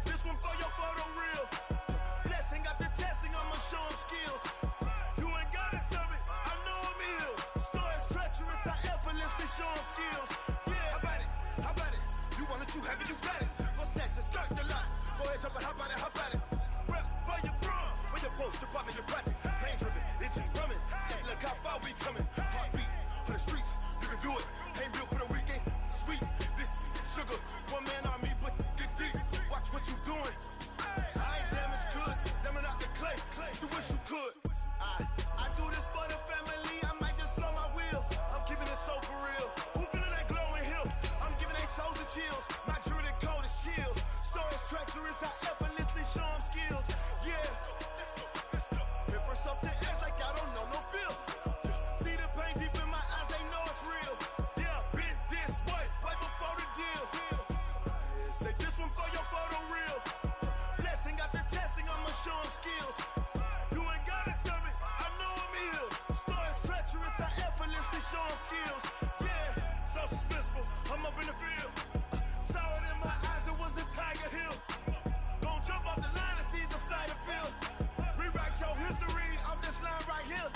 this one for your photo reel. Blessing after testing, I'ma show them skills. You ain't gotta tell me, I know I'm ill. Stories treacherous, I effortlessly show them skills. Yeah, how about it? How about it? You want it, you have it, you got it. Go snatch it, start the lot. Go ahead, jump it, how about it? How about it? Rep for your bro, for your poster, popping your projects. Pain driven, itching, drumming. Look how far we coming. Heartbeat for the streets, you can do it. Ain't built for the weekend. Sweet, this sugar, one man army, but get deep. Watch what you doing. I ain't damaged goods, damn it out the clay. You wish you could. I do this for the family. I might just blow my wheel. I'm keeping it so for real. Who feeling that glowing hill? I'm giving they souls the chills. My druid code is chill. Stories treacherous, I effortlessly show them skills. Yeah. Paper stuff the edge like I don't know no feel. See the pain deep in my eyes, they know it's real. Yeah, been this way, way before the deal. Say this one for your photo reel. Blessing after testing, I'ma show them skills. You ain't gotta tell me, I know I'm ill. Stories treacherous, I effortlessly show them skills. Yeah, so suspenseful, I'm up in the field. Saw it in my eyes, it was the Tiger Hill. Gon' jump off the line and see the fighter field. Rewrite your history off this line right here.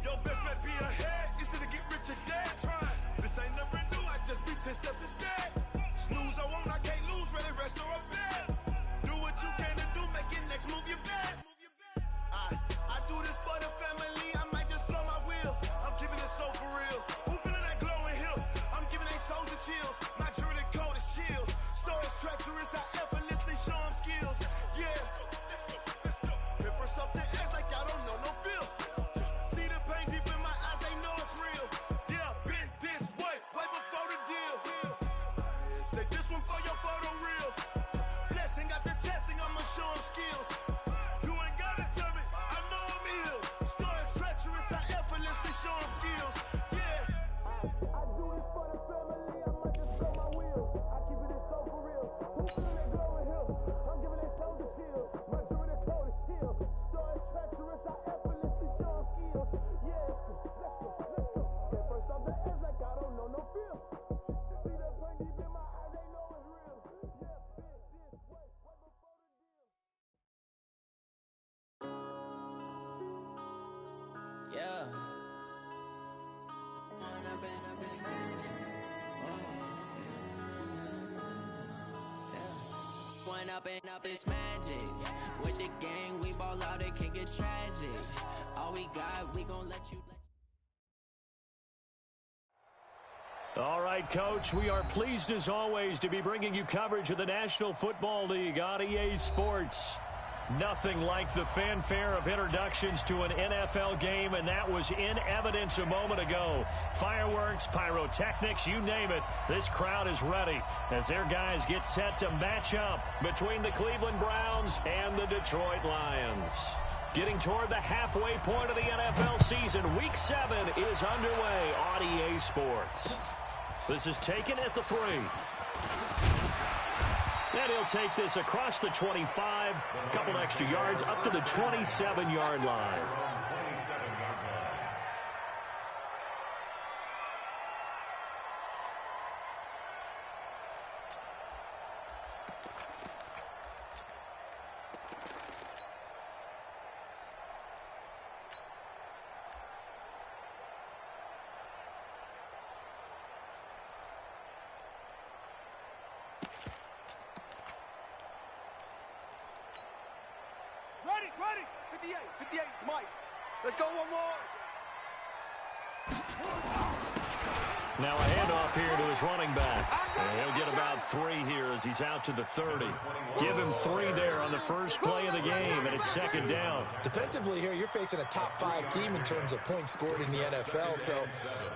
Your best bet be ahead, easy to get rich or dead trying. This ain't never new, I just be 10 steps instead. Snooze I won't, I can't lose, ready, rest or a bed. Do what you can to do, make your next move your best. I do this for the family, I might just blow my wheel. I'm keeping it so for real. Who feeling that glowing hill? I'm giving they souls the chills. My druid code is chill. Stories treacherous, I effortlessly show them skills. Yeah. Paper stuff the edge like I don't know no feel. See the pain deep in my eyes, they know it's real. Yeah, been this way, way before the deal. Say this one for your photo reel. Blessing after testing, I'ma show them skills. You ain't gotta tell me, I know I'm ill. Stories treacherous, I effortlessly show them skills. Yeah. I do this for the family, I might just blow my wheel. I keep it so for real. Who feeling that glowing hill? I'm giving they souls the chills. My druid code is chill. Stories treacherous, I effortlessly show them skills. Yeah, let's go. Get first off the edge like I don't know no feel. See that pain deep in my eyes, they know it's real. Yeah, been this way, way before the deal. Yeah. One up and up is magic. With the gang, we ball out, it can get tragic. All we got, we gon' let you. All right, Coach, we are pleased as always to be bringing you coverage of the National Football League on EA Sports. Nothing like the fanfare of introductions to an NFL game, and that was in evidence a moment ago. Fireworks, pyrotechnics, you name it, this crowd is ready as their guys get set to match up between the Cleveland Browns and the Detroit Lions. Getting toward the halfway point of the NFL season, Week 7 is underway on EA Sports. This is taken at the 3. And he'll take this across the 25, a couple extra yards up to the 27-yard line. Ready, 58, Mike. Let's go one more. Now a handoff here to his running back. And he'll get about 3 here as he's out to the 30. Give him 3 there on the first play of the game, and it's second down. Defensively here, you're facing a top 5 team in terms of points scored in the NFL. So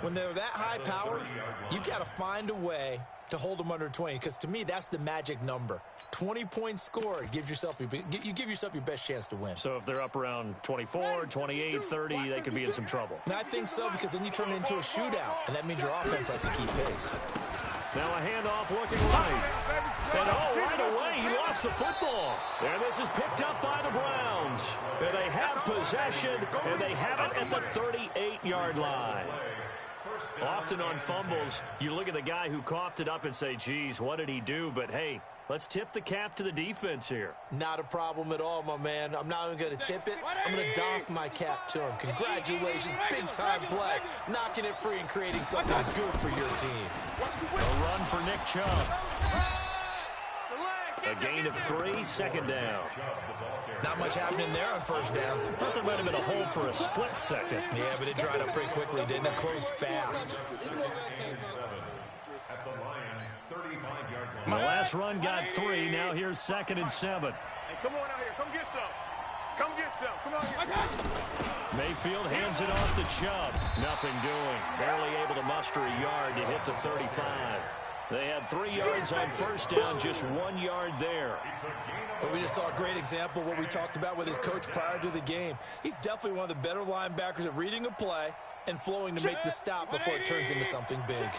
when they're that high powered, you got to find a way to hold them under 20, because to me, that's the magic number. 20 points scored, you give yourself your best chance to win. So if they're up around 24, 28, 30, they could be in some trouble. And I think so, because then you turn it into a shootout, and that means your offense has to keep pace. Now a handoff looking right. And right away, he lost the football. And this is picked up by the Browns. And they have possession, and they have it at the 38-yard line. Often on fumbles, you look at the guy who coughed it up and say, geez, what did he do? But, hey, let's tip the cap to the defense here. Not a problem at all, my man. I'm not even going to tip it. I'm going to doff my cap to him. Congratulations, big-time play. Knocking it free and creating something good for your team. A run for Nick Chubb. A gain of 3, second down. Not much happening there on first down. Thought there might have been a hole for a split second. Yeah, but it dried up pretty quickly, didn't it? Closed fast. The last run got 3. Now here's 2nd and 7. Hey, come on out here. Come get some. Come get some. Come on here. Mayfield hands it off to Chubb. Nothing doing. Barely able to muster a yard to hit the 35. They had 3 yards on first down, just 1 yard there. But we just saw a great example of what we talked about with his coach prior to the game. He's definitely one of the better linebackers at reading a play and flowing to make the stop before it turns into something big.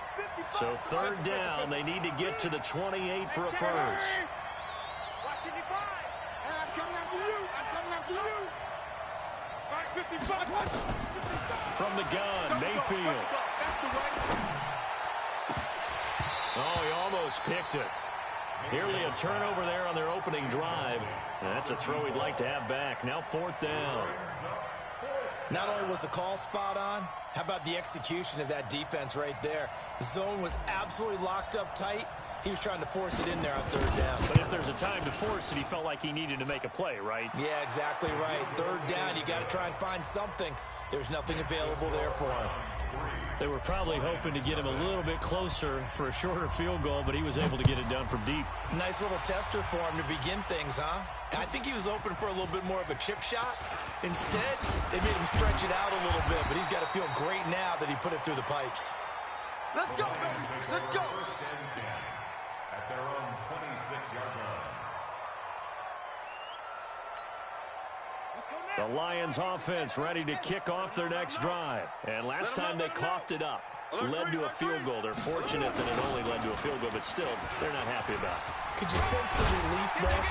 So 3rd down, they need to get to the 28 for a first. I'm coming after you. I'm coming after you. All right, 55. From the gun, Mayfield. That's the way. Oh, he almost picked it. Nearly a turnover there on their opening drive. That's a throw he'd like to have back. Now 4th down. Not only was the call spot on, how about the execution of that defense right there? The zone was absolutely locked up tight. He was trying to force it in there on 3rd down. But if there's a time to force it, he felt like he needed to make a play, right? Yeah, exactly right. 3rd down, you got to try and find something. There's nothing available there for him. They were probably hoping to get him a little bit closer for a shorter field goal, but he was able to get it done from deep. Nice little tester for him to begin things, huh? I think he was open for a little bit more of a chip shot. Instead, they made him stretch it out a little bit, but he's got to feel great now that he put it through the pipes. Let's go, baby. Let's go. At their own 26-yard line. The Lions offense ready to kick off their next drive. And last time they coughed it up, led to a field goal. They're fortunate that it only led to a field goal, but still, they're not happy about it. Could you sense the relief there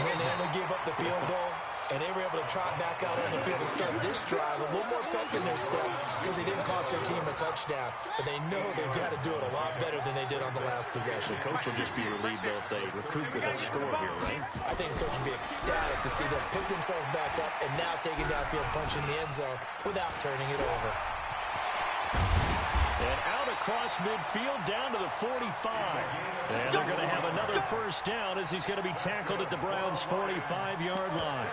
when they only gave up the field goal? And they were able to trot back out on the field to start this drive. A little more pep in their step because they didn't cost their team a touchdown. But they know they've got to do it a lot better than they did on the last possession. The coach will just be relieved, though, if they recoup with a score here, right? I think the coach will be ecstatic to see them pick themselves back up and now take it downfield, punch in the end zone without turning it over. And out across midfield, down to the 45. And they're going to have another first down as he's going to be tackled at the Browns' 45-yard line.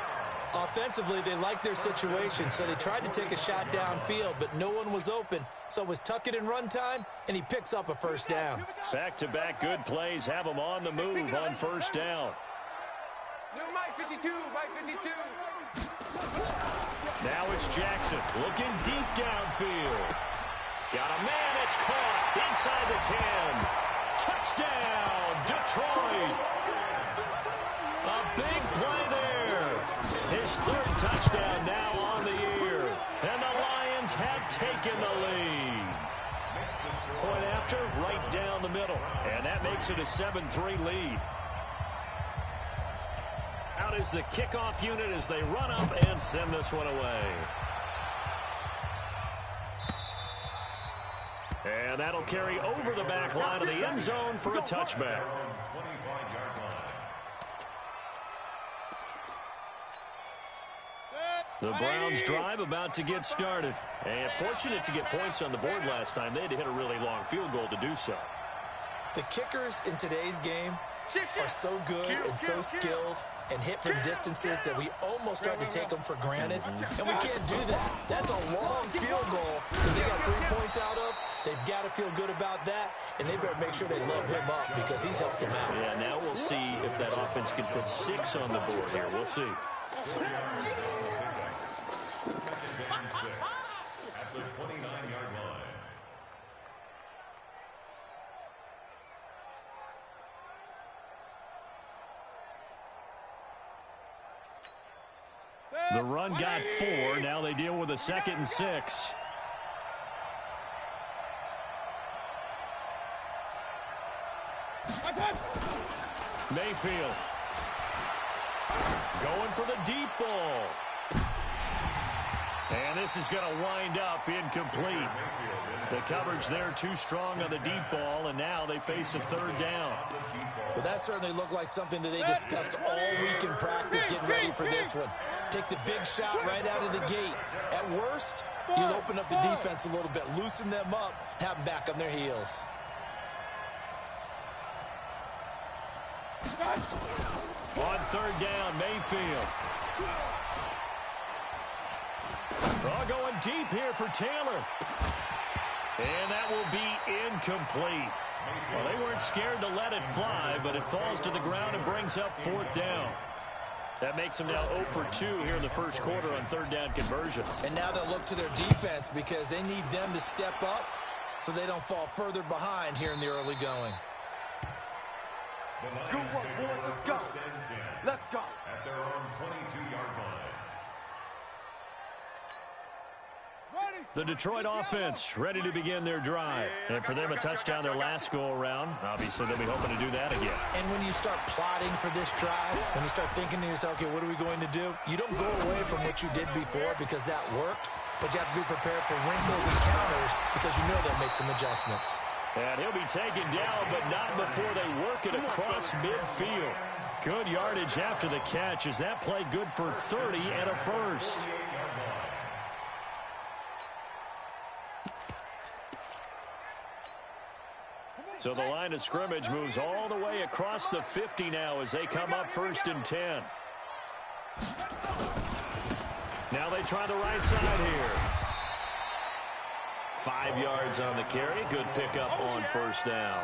Offensively, they liked their situation, so they tried to take a shot downfield, but no one was open. So it was tuck it in run time, and he picks up a first down. Back-to-back good plays have him on the move on first down. New Mike 52, Mike 52. Now it's Jackson looking deep downfield. Got a man, it's caught inside the 10. Touchdown, Detroit. A big play there. His 3rd touchdown now on the year. And the Lions have taken the lead. Point after, right down the middle. And that makes it a 7-3 lead. Out is the kickoff unit as they run up and send this one away. And that'll carry over the back line of the end zone for a touchback. The Browns drive about to get started. And fortunate to get points on the board last time. They had to hit a really long field goal to do so. The kickers in today's game are so good and so skilled and hit from distances that we almost start to take them for granted. And we can't do that. That's a long field goal that they got 3 points out of. They've got to feel good about that, and they better make sure they load him up because he's helped them out. Yeah, now we'll see if that offense can put 6 on the board here. We'll see. At the 29-yard line. The run got 4. Now they deal with a 2nd and 6. Mayfield going for the deep ball. And this is going to wind up incomplete. The coverage there too strong on the deep ball, and now they face a third down. Well, that certainly looked like something that they discussed all week in practice getting ready for this one. Take the big shot right out of the gate. At worst, you'll open up the defense a little bit, loosen them up, have them back on their heels. On third down, Mayfield. Going deep here for Taylor. And that will be incomplete. Well, they weren't scared to let it fly, but it falls to the ground and brings up fourth down. That makes them now 0 for 2 here in the first quarter on third down conversions. And now they'll look to their defense because they need them to step up so they don't fall further behind here in the early going. Good work, boys. Let's go. Let's go. At their own 22-yard line. The Detroit offense ready to begin their drive. And for them, a touchdown their last go-around. Obviously, they'll be hoping to do that again. And when you start plotting for this drive, when you start thinking to yourself, okay, what are we going to do? You don't go away from what you did before because that worked, but you have to be prepared for wrinkles and counters because you know they'll make some adjustments. And he'll be taken down, but not before they work it across midfield. Good yardage after the catch as that play good for 30 and a first. So the line of scrimmage moves all the way across the 50 now as they come up 1st and 10. Now they try the right side here. 5 yards on the carry. Good pickup on first down.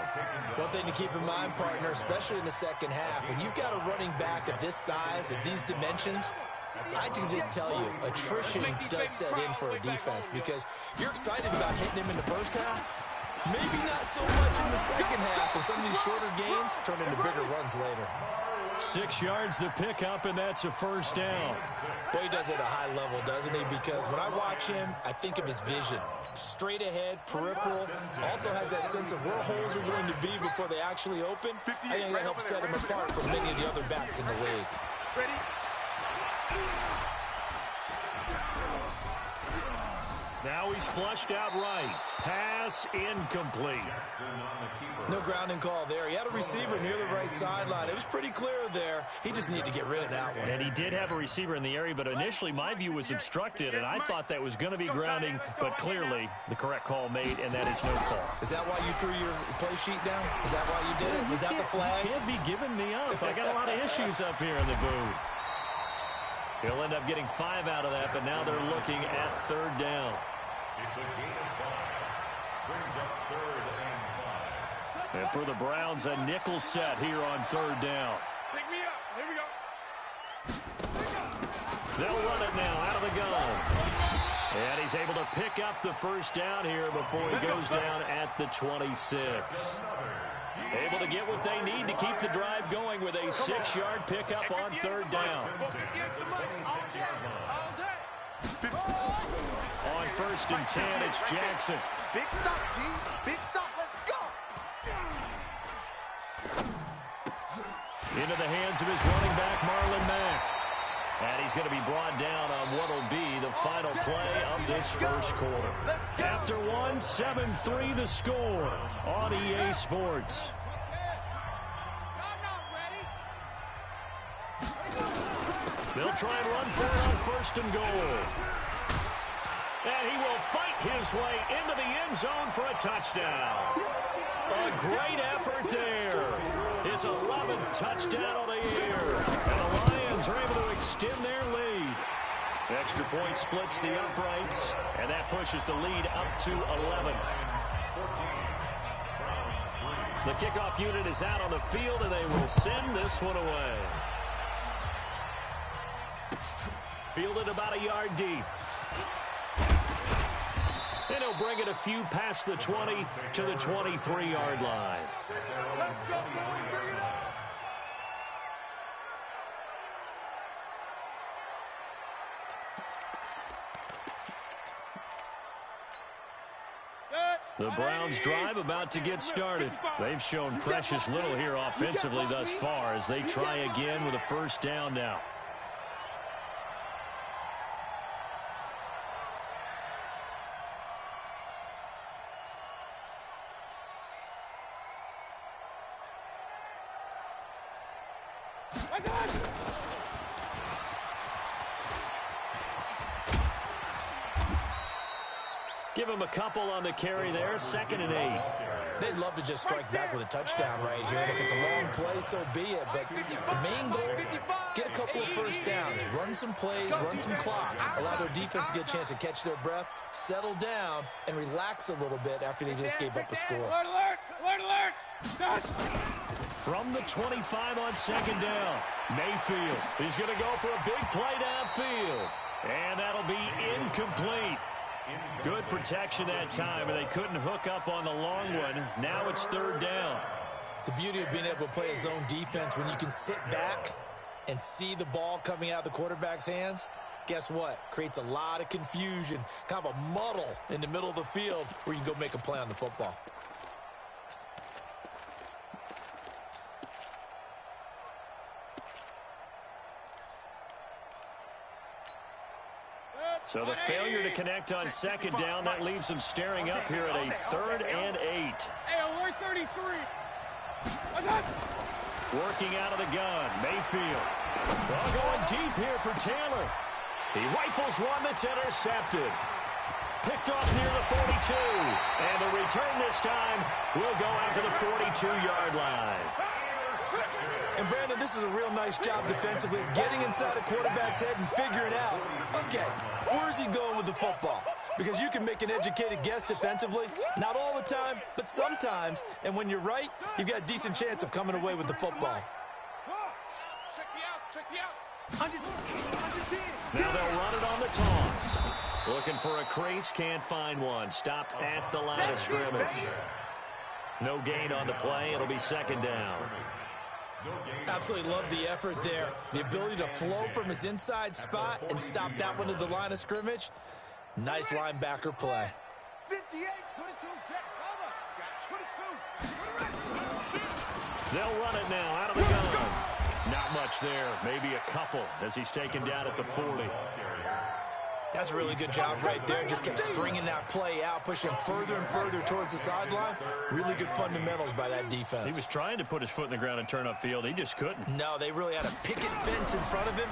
One thing to keep in mind, partner, especially in the second half, when you've got a running back of this size, of these dimensions, I can just tell you, attrition does set in for a defense because you're excited about hitting him in the first half. Maybe not so much in the second half, and some of these shorter gains turn into bigger runs later. 6 yards the pickup, and that's a first down. Boy, he does it at a high level, doesn't he? Because when I watch him, I think of his vision. Straight ahead, peripheral, also has that sense of where holes are going to be before they actually open. I think that helps set him apart from many of the other backs in the league. Ready? Now he's flushed out right. Pass incomplete. No grounding call there. He had a receiver near the right sideline. It was pretty clear there. He just needed to get rid of that one. And he did have a receiver in the area, but initially my view was obstructed, and I thought that was going to be grounding, but clearly the correct call made, and that is no call. Is that why you threw your play sheet down? Is that why you did it? Was that the flag? You can't be giving me up. I got a lot of issues up here in the booth. He'll end up getting 5 out of that, but now they're looking at third down. It's a gain of 5. Brings up 3rd and 5. And for the Browns, a nickel set here on third down. Pick me up. Here we go. They'll run it now out of the gun. And he's able to pick up the first down here before he goes down at the 26. Able to get what they need to keep the drive going with a 6-yard pickup on third down. On 1st and 10, it's Jackson. Big stop, G. Big stop. Let's go. Into the hands of his running back, Marlon Mack. And he's going to be brought down on what will be the final play of this first quarter. After 1, 7-3 the score on EA Sports. They'll try and run for it on 1st and goal. And he will fight his way into the end zone for a touchdown. A great effort there. His 11th touchdown of the year. And the Lions are able to extend their lead. Extra point splits the uprights, and that pushes the lead up to 11. The kickoff unit is out on the field, and they will send this one away. Fielded about a yard deep. And he'll bring it a few past the 20 to the 23-yard line. Let's go, bring it up. The Browns drive about to get started. They've shown precious little here offensively thus far as they try again with a first down now. Give him a couple on the carry there. 2nd and 8. They'd love to just strike back with a touchdown right here. And if it's a long play, so be it. But the main goal, get a couple of first downs. Run some plays, run some clock. Allow their defense to get a chance to catch their breath, settle down, and relax a little bit after they just gave up a score. Alert, alert, alert, alert. From the 25 on 2nd down, Mayfield is going to go for a big play downfield. And that'll be incomplete. Good protection that time, and they couldn't hook up on the long one. Now it's 3rd down. The beauty of being able to play a zone defense when you can sit back and see the ball coming out of the quarterback's hands, guess what? Creates a lot of confusion, kind of a muddle in the middle of the field where you can go make a play on the football. So the failure to connect on 2nd down, that leaves them staring up here at a 3rd and 8. Hey, alert 33. Working out of the gun, Mayfield. Well, going deep here for Taylor. He rifles one that's intercepted. Picked off near the 42. And the return this time will go out to the 42-yard line. And, Brandon, this is a real nice job defensively of getting inside a quarterback's head and figuring out, okay, where's he going with the football? Because you can make an educated guess defensively. Not all the time, but sometimes. And when you're right, you've got a decent chance of coming away with the football. Check the out. 110. Now they'll run it on the toss. Looking for a crease, can't find one. Stopped at the line of scrimmage. No gain on the play. It'll be 2nd down. Absolutely love the effort there. The ability to flow from his inside spot and stop that one at the line of scrimmage. Nice linebacker play. 58, 22, check cover. Got 22. They'll run it now out of the gun. Not much there. Maybe a couple as he's taken down at the 40. That's a really good job right there. Just kept stringing that play out, pushing further and further towards the sideline. Really good fundamentals by that defense. He was trying to put his foot in the ground and turn upfield. He just couldn't. No, they really had a picket fence in front of him.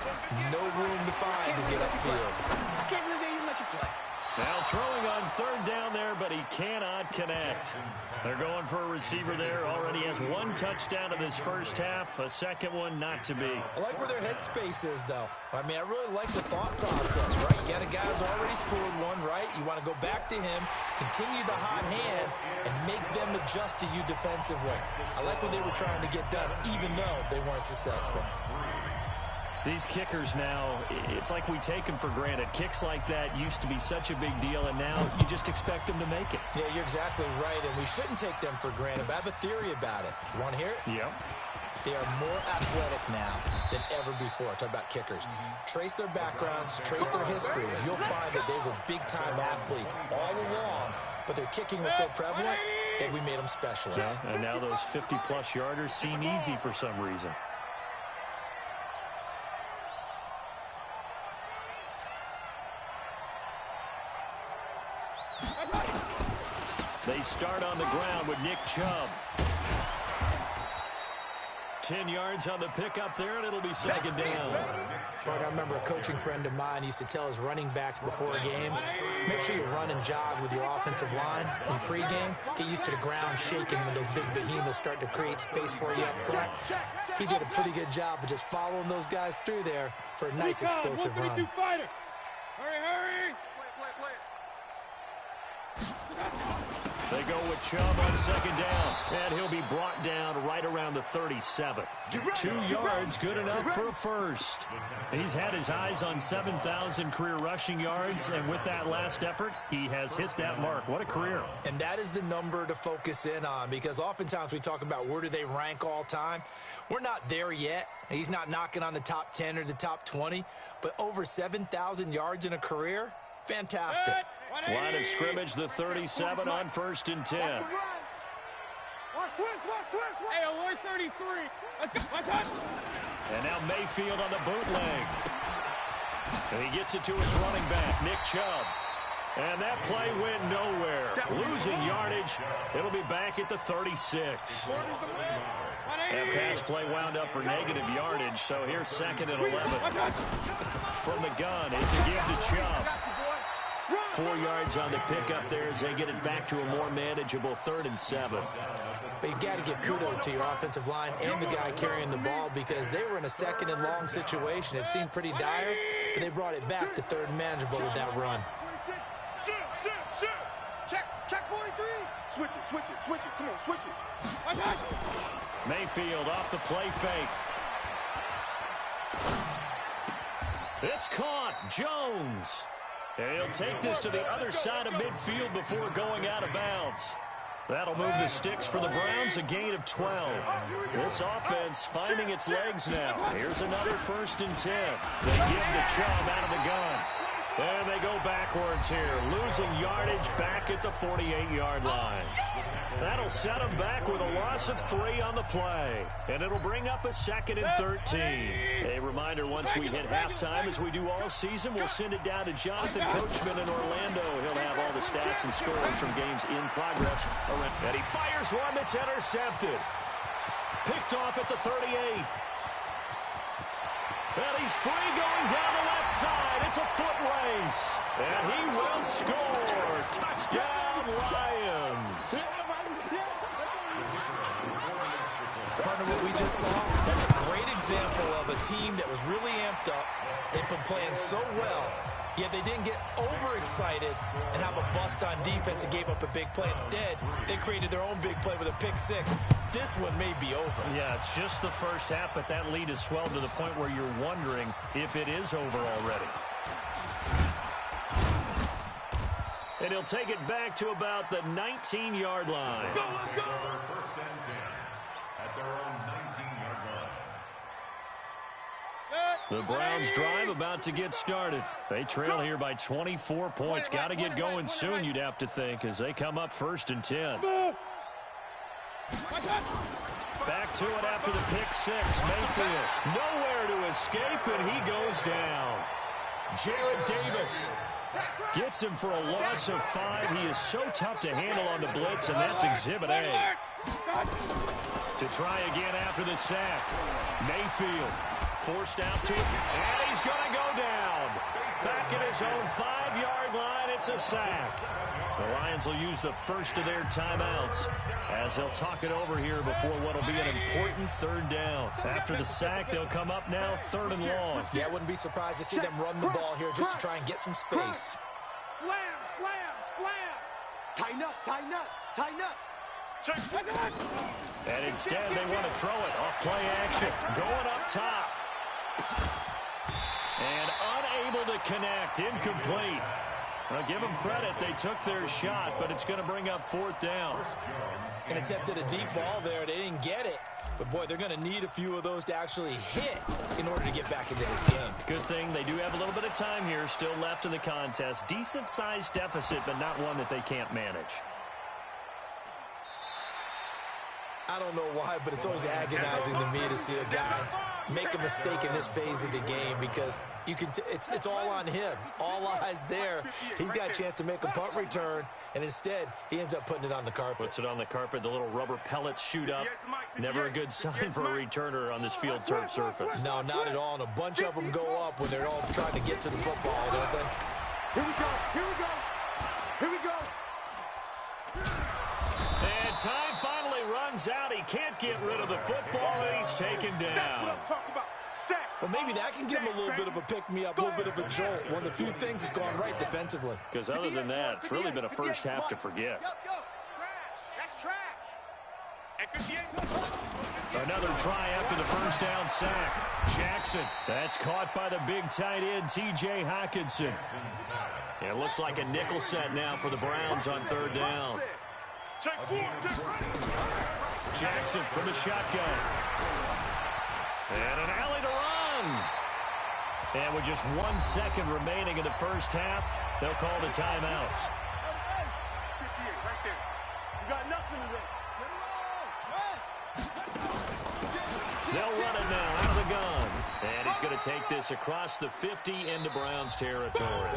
No room to find to get upfield. I can't believe they even let you play. Now throwing on 3rd down there, but he cannot connect. They're going for a receiver there. Already has 1 touchdown in this first half. A 2nd one not to be. I like where their headspace is, though. I mean, I really like the thought process, right? You got a guy who's already scored one, right? You want to go back to him, continue the hot hand, and make them adjust to you defensively. I like what they were trying to get done, even though they weren't successful. These kickers now, it's like we take them for granted. Kicks like that used to be such a big deal, and now you just expect them to make it. Yeah, you're exactly right, and we shouldn't take them for granted, but I have a theory about it. You want to hear it? Yep. They are more athletic now than ever before. Talk about kickers. Trace their backgrounds, trace their histories. You'll find that they were big-time athletes all along, but their kicking was so prevalent that we made them specialists. Yeah, and now those 50-plus yarders seem easy for some reason. They start on the ground with Nick Chubb. 10 yards on the pickup there, and it'll be 2nd down. Bart, I remember a coaching friend of mine used to tell his running backs before games, make sure you run and jog with your offensive line in pregame. Get used to the ground shaking when those big behemoths start to create space for you up front. He did a pretty good job of just following those guys through there for a nice explosive run. Hurry, hurry. They go with Chubb on 2nd down, and he'll be brought down right around the 37. 2 yards, good enough for a first. He's had his eyes on 7,000 career rushing yards, and with that last effort, he has hit that mark. What a career. And that is the number to focus in on, because oftentimes we talk about where do they rank all time. We're not there yet. He's not knocking on the top 10 or the top 20, but over 7,000 yards in a career, fantastic. Line of scrimmage, the 37 on 1st and 10. Watch twist. Hey, alert 33. Let's go. And now Mayfield on the bootleg. And he gets it to his running back, Nick Chubb. And that play went nowhere. Losing yardage. It'll be back at the 36. That pass play wound up for negative yardage, so here's 2nd and 11. From the gun, it's a give to Chubb. 4 yards on the pickup there as they get it back to a more manageable 3rd and 7. But you've got to give kudos to your offensive line and the guy carrying the ball because they were in a 2nd and long situation. It seemed pretty dire, but they brought it back to 3rd and manageable with that run. Check 43. Switch it. Come on, switch it. Mayfield off the play fake. It's caught. Jones. And he'll take this to the other side of midfield before going out of bounds. That'll move the sticks for the Browns, a gain of 12. This offense finding its legs now. Here's another 1st and 10. They give the Chubb out of the gun. And they go backwards here, losing yardage back at the 48-yard line. That'll set them back with a loss of 3 on the play. And it'll bring up a 2nd and 13. A reminder, once we hit halftime, as we do all season, we'll send it down to Jonathan Coachman in Orlando. He'll have all the stats and scores from games in progress. And he fires one that's intercepted. Picked off at the 38. And he's free going down the left side. It's a foot race. And he will score. Touchdown, Lions. Partner, what we just saw, that's a great example of a team that was really amped up. They've been playing so well, yet they didn't get overexcited and have a bust on defense and gave up a big play. Instead, they created their own big play with a pick 6. This one may be over. Yeah, it's just the first half, but that lead has swelled to the point where you're wondering if it is over already. And he'll take it back to about the 19-yard line. Go, let's go. 1st and 10 at their own 19-yard line. The Browns drive about to get started. They trail here by 24 points. Got to get going soon, you'd have to think, as they come up 1st and 10. Back to it after the pick 6. Mayfield nowhere to escape, and he goes down. Jarrett Davis gets him for a loss of 5. He is so tough to handle on the blitz, and that's Exhibit A. To try again after the sack. Mayfield forced out to it, and he's going to go down. Back at his own 5-yard line, it's a sack. The Lions will use the first of their timeouts as they'll talk it over here before what will be an important 3rd down. After the sack, they'll come up now 3rd and long. Yeah, I wouldn't be surprised to see them run the ball here just to try and get some space. Slam. Tighten up. Check. And instead, they want to throw it off play action. Going up top. And unable to connect. Incomplete. Well, give them credit. They took their shot, but it's going to bring up 4th down. And attempted a deep ball there. They didn't get it. But, boy, they're going to need a few of those to actually hit in order to get back into this game. Good thing they do have a little bit of time here still left in the contest. Decent-sized deficit, but not one that they can't manage. I don't know why, but it's always agonizing to me to see a guy make a mistake in this phase of the game because you can it's all on him. All eyes there. He's got a chance to make a punt return, and instead he ends up putting it on the carpet. Puts it on the carpet. The little rubber pellets shoot up. Never a good sign for a returner on this field turf surface. No, not at all. And a bunch of them go up when they're all trying to get to the football, don't they? Here we go. And time finally runs out. He can't get rid of the football, and he's taken down. That's what I'm talking about. Sacks. Well, maybe that can give him a little bit of a pick-me-up, a little bit of a jolt. One of the few things that's gone right defensively. Because other than that, it's really been a first half to forget. That's trash. Another try after the first down sack. Jackson, that's caught by the big tight end, T.J. Hockenson. It looks like a nickel set now for the Browns on 3rd down. Jackson from the shotgun. And an alley to run. And with just 1 second remaining in the first half, they'll call the timeout. Right there. You got nothing today. They'll run it now out of the gun. And he's going to take this across the 50 into Browns territory.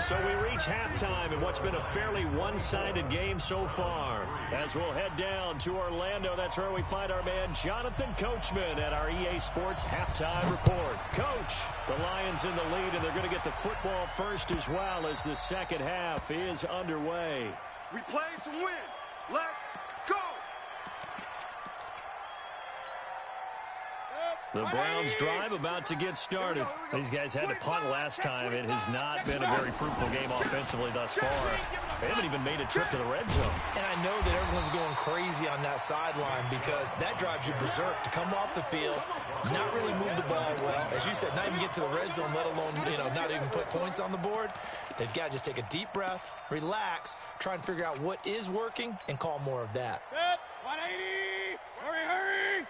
So we reach halftime in what's been a fairly one-sided game so far. As we'll head down to Orlando, that's where we find our man Jonathan Coachman at our EA Sports Halftime Report. Coach, the Lions in the lead, and they're going to get the football first as well as the second half is underway. We play to win. Let's go. The Browns drive about to get started. These guys had to punt last time. It has not been a very fruitful game offensively thus far. They haven't even made a trip to the red zone. And I know that everyone's going crazy on that sideline because that drives you berserk to come off the field, not really move the ball well. As you said, not even get to the red zone, let alone, not even put points on the board. They've got to just take a deep breath, relax, try and figure out what is working, and call more of that. 180. Hurry.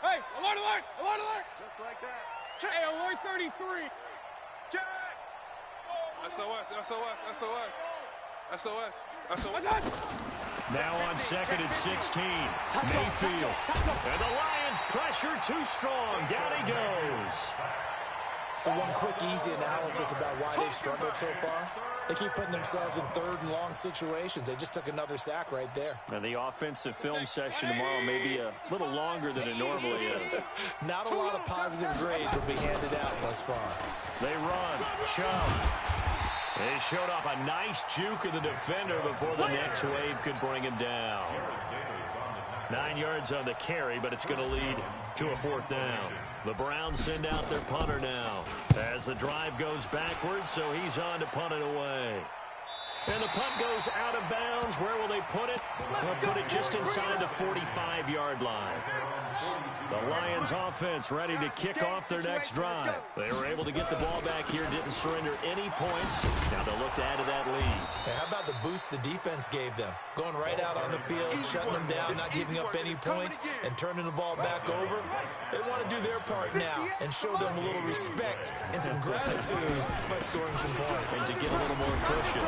Hey, alert, alert, alert, alert. Just like that. Check. Hey, alert 33. Check. SOS. Now on 2nd and 16. Mayfield. And the Lions pressure too strong. Down he goes. So one quick, easy analysis about why they've struggled so far. They keep putting themselves in third and long situations. They just took another sack right there. And the offensive film session tomorrow may be a little longer than it normally is. Not a lot of positive grades will be handed out thus far. They run. Chubb. They showed off a nice juke of the defender before the next wave could bring him down. 9 yards on the carry, but it's going to lead to a 4th down. The Browns send out their punter now as the drive goes backwards, so he's on to punt it away. And the punt goes out of bounds. Where will they put it? They'll put it just inside the 45-yard line. The Lions offense ready to kick off their next drive. They were able to get the ball back here, didn't surrender any points. Now they'll look to add to that lead. Hey, how about the boost the defense gave them? Going right out on the field, shutting them down, not giving up any points, and turning the ball back over. They want to do their part now and show them a little respect and some gratitude by scoring some points. And to get a little more cushion.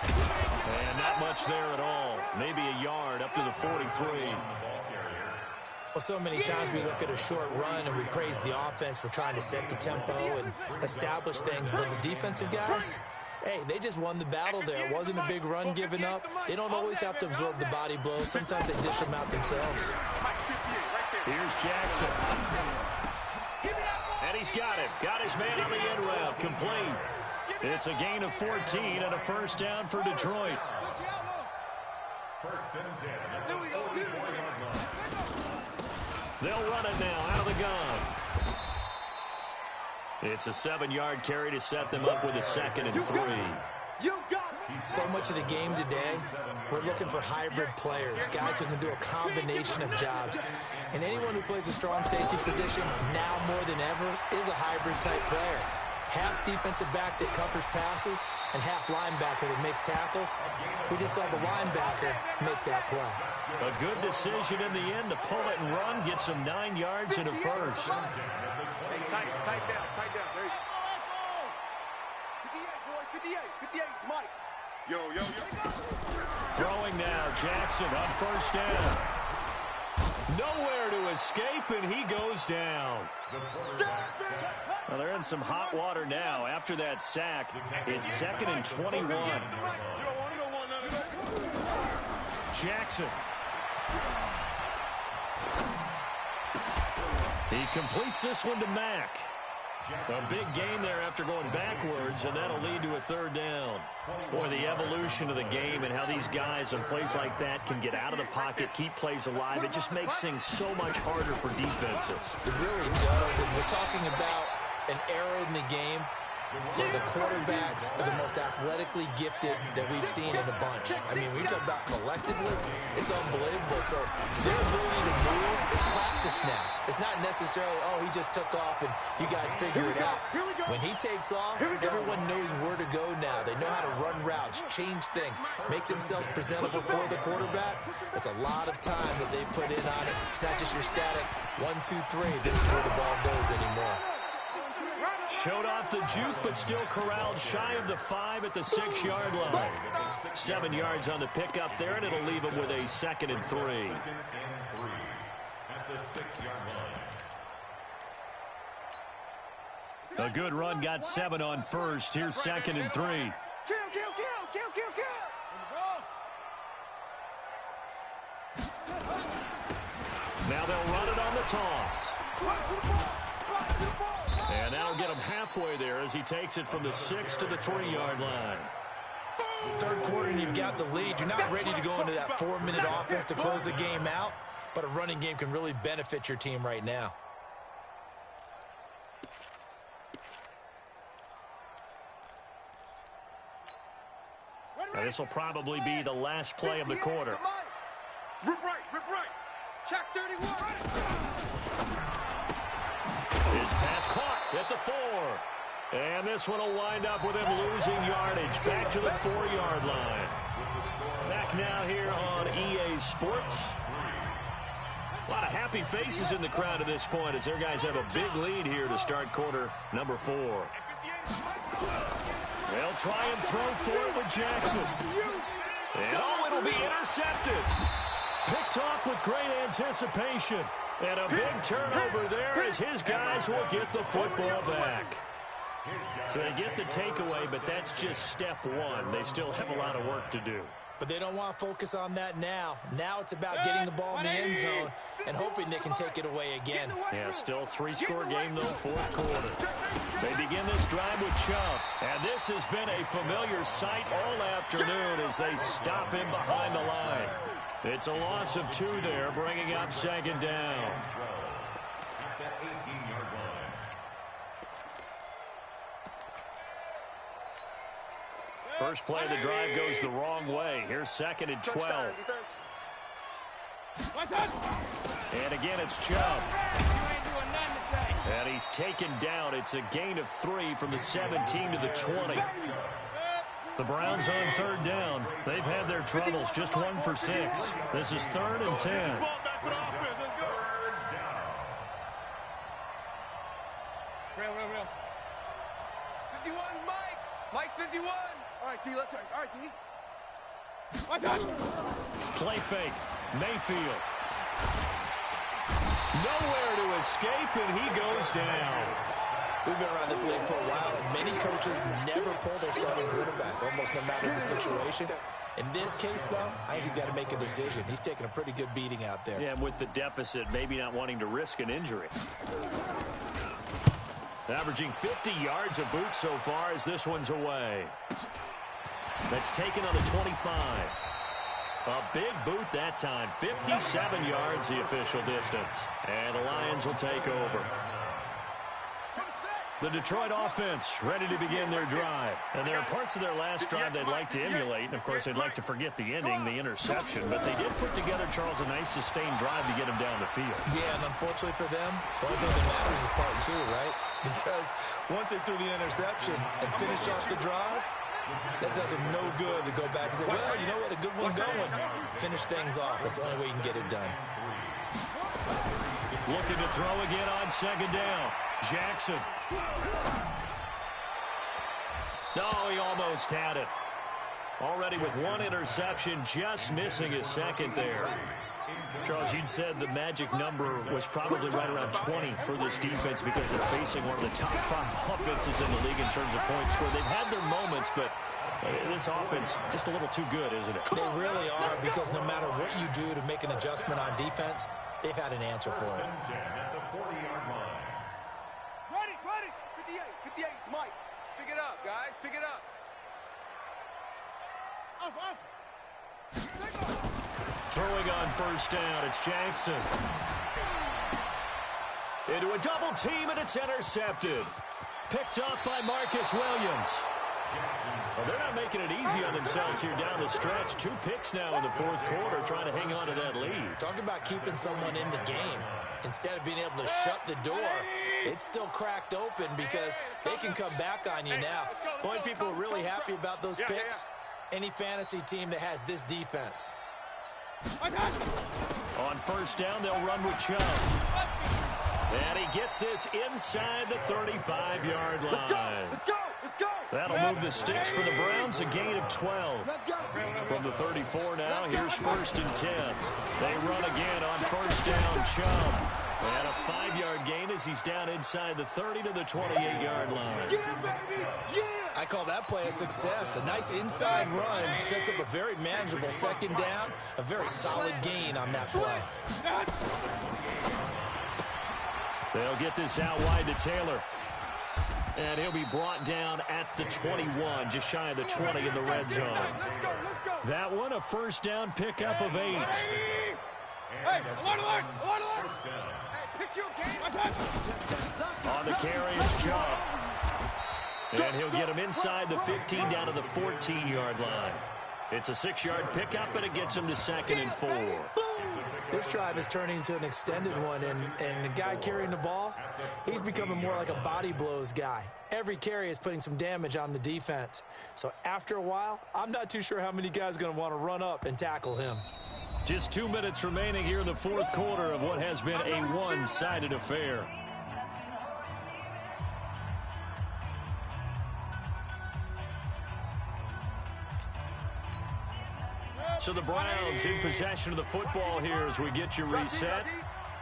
And not much there at all. Maybe a yard up to the 43. Well, so many times we look at a short run and we praise the offense for trying to set the tempo and establish things. But the defensive guys, hey, they just won the battle there. It wasn't a big run given up. They don't always have to absorb the body blows. Sometimes they dish them out themselves. Here's Jackson. And he's got it. Got his man on the end route. Complete. It's a gain of 14 and a 1st down for Detroit. 1st and 10 at the 44-yard line. They'll run it now out of the gun. It's a 7-yard carry to set them up with a 2nd and 3. So much of the game today, we're looking for hybrid players, guys who can do a combination of jobs. And anyone who plays a strong safety position, now more than ever, is a hybrid-type player. Half defensive back that covers passes and half linebacker that makes tackles. We just saw the linebacker make that play. A good decision in the end to pull it and run, get some 9 yards and a 1st. Hey, tight down. There you go. 58, boys. 58 is Mike. Yo. Throwing now, Jackson on 1st down. Nowhere to escape, and he goes down. Well, they're in some hot water now. After that sack, it's 2nd and 21. Jackson. He completes this one to Mack. A big gain there after going backwards, and that'll lead to a 3rd down. Boy, the evolution of the game and how these guys on plays like that can get out of the pocket, keep plays alive, it just makes things so much harder for defenses. It really does, and we're talking about an era in the game where the quarterbacks are the most athletically gifted that we've seen in a bunch. I mean, when you talk about collectively, it's unbelievable. So their ability to move is practiced now. It's not necessarily, oh, he just took off and you guys figure it out. When he takes off, everyone knows where to go now. They know how to run routes, change things, make themselves presentable for the quarterback. It's a lot of time that they put in on it. It's not just your static 1, 2, 3. This is where the ball goes anymore. Showed off the juke, but still corralled shy of the 5 at the 6-yard line. 7 yards on the pickup there, and it'll leave him with a 2nd and 3. At the 6-yard line. A good run got 7 on first. Here's second and 3. Kill. Now they'll run it on the toss. And that'll get him halfway there as he takes it from the 6 to the 3-yard line. Third quarter and you've got the lead. You're not ready to go into that 4-minute offense to close the game out, but a running game can really benefit your team right now. Now, this will probably be the last play of the quarter. Rip right. Check 31. His pass caught at the 4. And this one will wind up with him losing yardage back to the 4-yard line. Back now here on EA Sports. A lot of happy faces in the crowd at this point as their guys have a big lead here to start quarter number 4. They'll try and throw for it with Jackson. And it'll be intercepted. Picked off with great anticipation. And a big turnover there as his guys will get the football back. So they get the takeaway, but that's just step 1. They still have a lot of work to do. But they don't want to focus on that now. Now it's about getting the ball in the end zone and hoping they can take it away again. Yeah, still a 3-score game, though, fourth quarter. They begin this drive with Chubb. And this has been a familiar sight all afternoon as they stop him behind the line. It's a loss of 2 there, bringing up second down. First play of the drive goes the wrong way. Here's second and 12. And again, it's Chubb. And he's taken down. It's a gain of 3 from the 17 to the 20. The Browns on third down. They've had their troubles. Just 1 for 6. This is 3rd and 10. Real. 51, Mike 51. All right, T, let's turn. All right, T. Play fake. Mayfield. Nowhere to escape, and he goes down. We've been around this league for a while, and many coaches never pull their starting quarterback, almost no matter the situation. In this case, though, I think he's got to make a decision. He's taking a pretty good beating out there. Yeah, and with the deficit, maybe not wanting to risk an injury. Averaging 50 yards a boot so far as this one's away. That's taken on the 25. A big boot that time. 57 yards the official distance. And the Lions will take over. The Detroit offense ready to begin their drive. And there are parts of their last drive they'd like to emulate. And, of course, they'd like to forget the ending, the interception. But they did put together, Charles, a nice sustained drive to get him down the field. Yeah, and unfortunately for them, the only thing that matters is part 2, right? Because once they threw the interception and finished off the drive, that does them no good to go back and say, well, you know, we had a good one going. Finish things off. That's the only way you can get it done. Looking to throw again on second down. Jackson. No, he almost had it. Already with 1 interception, just missing his second there. Charles, you'd said the magic number was probably right around 20 for this defense because they're facing one of the top 5 offenses in the league in terms of points scored. They've had their moments, but this offense just a little too good, isn't it? They really are, because no matter what you do to make an adjustment on defense, they've had an answer for it. Ready. 58, it's Mike. Pick it up, guys. Pick it up. Off. Take off. Throwing on first down, it's Jackson. Into a double team, and it's intercepted. Picked up by Marcus Williams. Well, they're not making it easy on themselves here down the stretch. 2 picks now in the fourth quarter, trying to hang on to that lead. Talk about keeping someone in the game. Instead of being able to shut the door, it's still cracked open because they can come back on you now. The only people who are really happy about those picks, any fantasy team that has this defense. On first down, they'll run with Chubb. And he gets this inside the 35-yard line. Let's go. That'll move the sticks for the Browns, a gain of 12. From the 34 now, here's first and 10. They run again on first down, Chubb. And a 5-yard gain as he's down inside the 30 to the 28-yard line. Yeah, baby! Yeah! I call that play a success. A nice inside run sets up a very manageable second down, a very solid gain on that play. They'll get this out wide to Taylor. And he'll be brought down at the 21, just shy of the 20 in the red zone. Let's go. That one, a first down pickup of 8. Hey, alert! Hey, pick your game. On the carry, it's Chubb. And he'll get him inside the 15 down to the 14-yard line. It's a 6-yard pickup, and it gets him to 2nd and 4. This drive is turning into an extended one, and the guy carrying the ball, he's becoming more like a body blows guy. Every carry is putting some damage on the defense. So after a while, I'm not too sure how many guys are going to want to run up and tackle him. Just 2 minutes remaining here in the fourth quarter of what has been a one-sided affair. So the Browns in possession of the football here as we get you reset.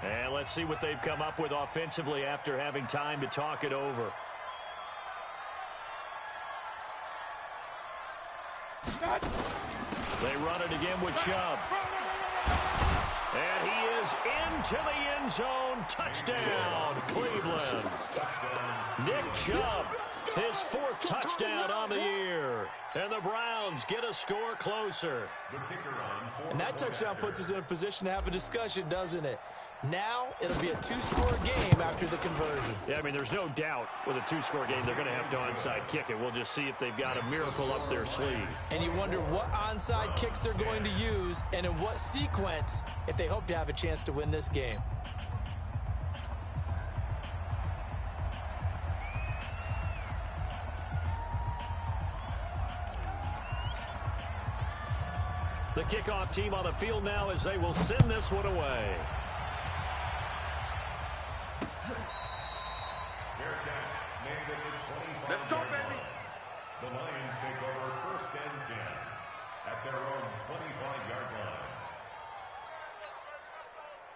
And let's see what they've come up with offensively after having time to talk it over. They run it again with Chubb. And he is into the end zone. Touchdown, Cleveland. Nick Chubb, his 4th touchdown on the year. And the Browns get a score closer. And that touchdown puts us in a position to have a discussion, doesn't it? Now it'll be a 2-score game after the conversion. Yeah, I mean, there's no doubt with a 2-score game they're going to have to onside kick it. We'll just see if they've got a miracle up their sleeve. And you wonder what onside kicks they're going to use and in what sequence if they hope to have a chance to win this game. The kickoff team on the field now as they will send this one away. Let's go, baby. The Lions take over 1st and 10 at their own 25-yard line.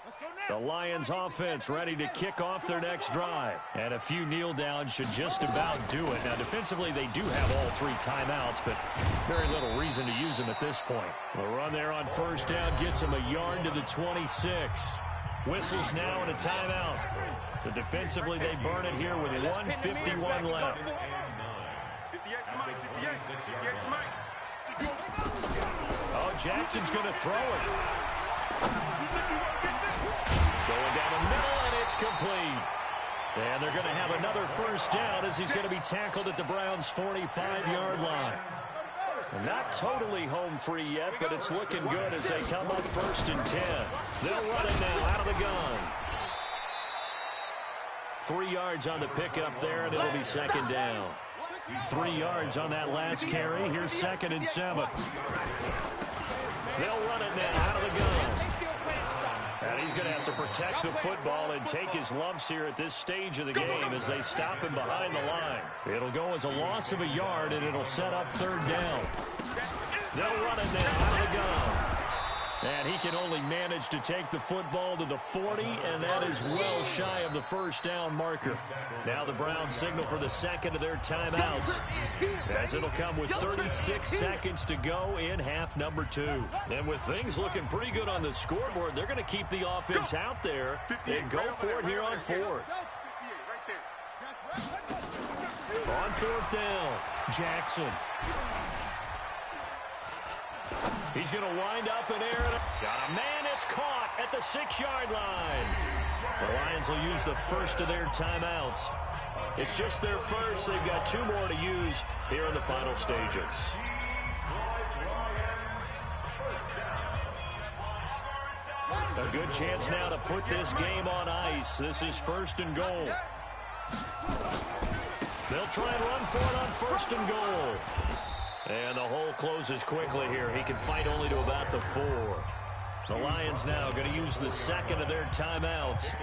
Let's go now. The Lions offense ready to kick off their next drive. And a few kneel downs should just about do it. Now, defensively, they do have all 3 timeouts, but very little reason to use them at this point. The run there on first down gets them a yard to the 26. Whistles now and a timeout. So defensively, they burn it here with 1:51 left. 58 Mike. Oh, Jackson's going to throw it. Going down the middle, and it's complete. And they're going to have another first down as he's going to be tackled at the Browns' 45-yard line. Not totally home free yet, but it's looking good as they come up 1st and 10. They'll run it now out of the gun. 3 yards on the pickup there, and it'll be 2nd down. 3 yards on that last carry. Here's 2nd and 7. They'll run it now out of the gun. And he's going to have to protect the football and take his lumps here at this stage of the game as they stop him behind the line. It'll go as a loss of a yard, and it'll set up 3rd down. They'll run it now out of the gun. And he can only manage to take the football to the 40, and that is well shy of the first down marker. Now the Browns signal for the 2nd of their timeouts, as it'll come with 36 seconds to go in half number 2. And with things looking pretty good on the scoreboard, they're going to keep the offense out there and go for it here on 4th. On 4th down, Jackson. He's going to wind up in air. Got a man, it's caught at the 6-yard line. The Lions will use the first of their timeouts. It's just their first. They've got 2 more to use here in the final stages. A good chance now to put this game on ice. This is 1st and goal. They'll try and run for it on 1st and goal. And the hole closes quickly here. He can fight only to about the 4. The Lions now going to use the 2nd of their timeouts.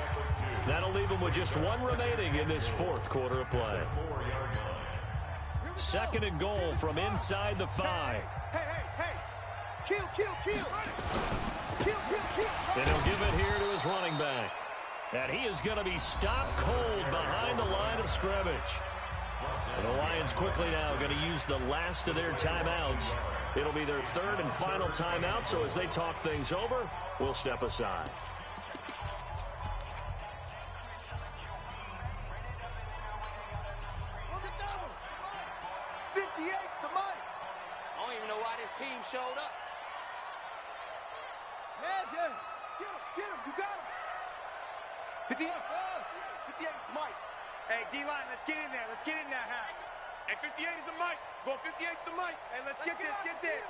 That'll leave them with just 1 remaining in this 4th quarter of play. 2nd and goal from inside the 5. Hey. Kill. And he'll give it here to his running back. And he is going to be stopped cold behind the line of scrimmage. And the Lions quickly now going to use the last of their timeouts. It'll be their third and final timeout, so as they talk things over, we'll step aside. Team showed up. Yeah, Jay. Get him. You got him. 58. 58 is Mike. Hey, D-line, let's get in there. Let's get in there, Hat. Hey, 58 is the Mike. Go 58 is the Mike. Hey, let's get this. Get this.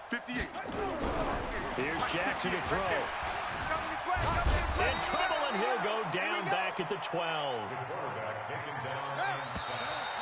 58. Here's Jackson to throw. In trouble, and he'll go down back at the 12. The quarterback taken down inside.